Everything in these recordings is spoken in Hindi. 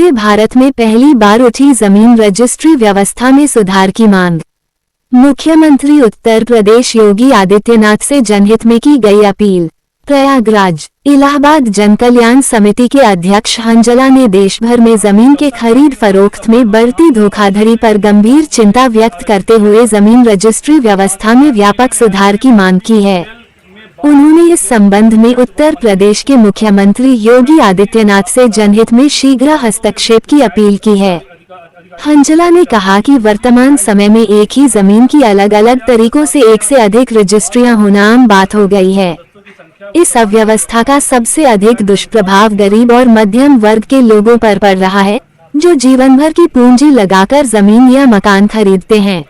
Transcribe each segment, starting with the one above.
से भारत में पहली बार उठी जमीन रजिस्ट्री व्यवस्था में सुधार की मांग। मुख्यमंत्री उत्तर प्रदेश योगी आदित्यनाथ से जनहित में की गई अपील। प्रयागराज। इलाहाबाद जनकल्याण समिति के अध्यक्ष हंजला ने देश भर में जमीन के खरीद फरोख्त में बढ़ती धोखाधड़ी पर गंभीर चिंता व्यक्त करते हुए जमीन रजिस्ट्री व्यवस्था में व्यापक सुधार की मांग की है। उन्होंने इस संबंध में उत्तर प्रदेश के मुख्यमंत्री योगी आदित्यनाथ से जनहित में शीघ्र हस्तक्षेप की अपील की है। हंजला ने कहा कि वर्तमान समय में एक ही जमीन की अलग अलग तरीकों से एक से अधिक रजिस्ट्रियां होना आम बात हो गई है। इस अव्यवस्था का सबसे अधिक दुष्प्रभाव गरीब और मध्यम वर्ग के लोगों पर पड़ रहा है, जो जीवन भर की पूंजी लगाकर जमीन या मकान खरीदते हैं।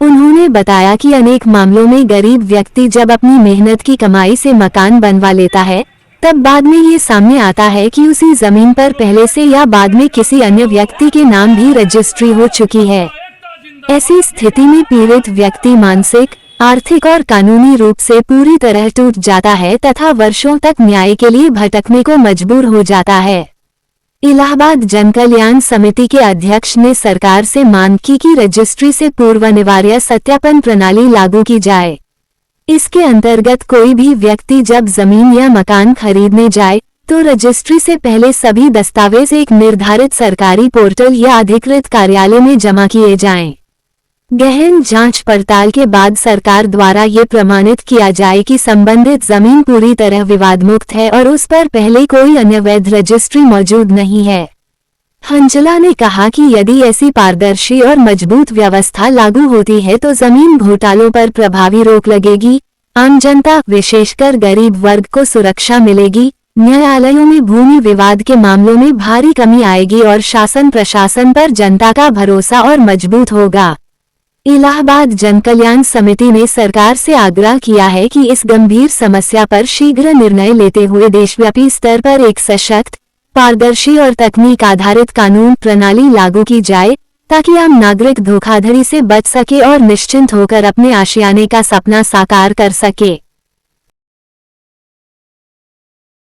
उन्होंने बताया कि अनेक मामलों में गरीब व्यक्ति जब अपनी मेहनत की कमाई से मकान बनवा लेता है, तब बाद में ये सामने आता है कि उसी जमीन पर पहले से या बाद में किसी अन्य व्यक्ति के नाम भी रजिस्ट्री हो चुकी है। ऐसी स्थिति में पीड़ित व्यक्ति मानसिक, आर्थिक और कानूनी रूप से पूरी तरह टूट जाता है तथा वर्षों तक न्याय के लिए भटकने को मजबूर हो जाता है। इलाहाबाद जनकल्याण समिति के अध्यक्ष ने सरकार से मांग की कि रजिस्ट्री से पूर्व अनिवार्य सत्यापन प्रणाली लागू की जाए। इसके अंतर्गत कोई भी व्यक्ति जब जमीन या मकान खरीदने जाए तो रजिस्ट्री से पहले सभी दस्तावेज एक निर्धारित सरकारी पोर्टल या अधिकृत कार्यालय में जमा किए जाएं। गहन जांच पड़ताल के बाद सरकार द्वारा ये प्रमाणित किया जाए कि संबंधित जमीन पूरी तरह विवाद मुक्त है और उस पर पहले कोई अन्य वैध रजिस्ट्री मौजूद नहीं है। हंजला ने कहा कि यदि ऐसी पारदर्शी और मजबूत व्यवस्था लागू होती है तो जमीन घोटालों पर प्रभावी रोक लगेगी, आम जनता विशेषकर गरीब वर्ग को सुरक्षा मिलेगी, न्यायालयों में भूमि विवाद के मामलों में भारी कमी आएगी और शासन प्रशासन पर जनता का भरोसा और मजबूत होगा। इलाहाबाद जनकल्याण समिति ने सरकार से आग्रह किया है कि इस गंभीर समस्या पर शीघ्र निर्णय लेते हुए देशव्यापी स्तर पर एक सशक्त, पारदर्शी और तकनीक आधारित कानून प्रणाली लागू की जाए, ताकि आम नागरिक धोखाधड़ी से बच सके और निश्चिंत होकर अपने आशियाने का सपना साकार कर सके।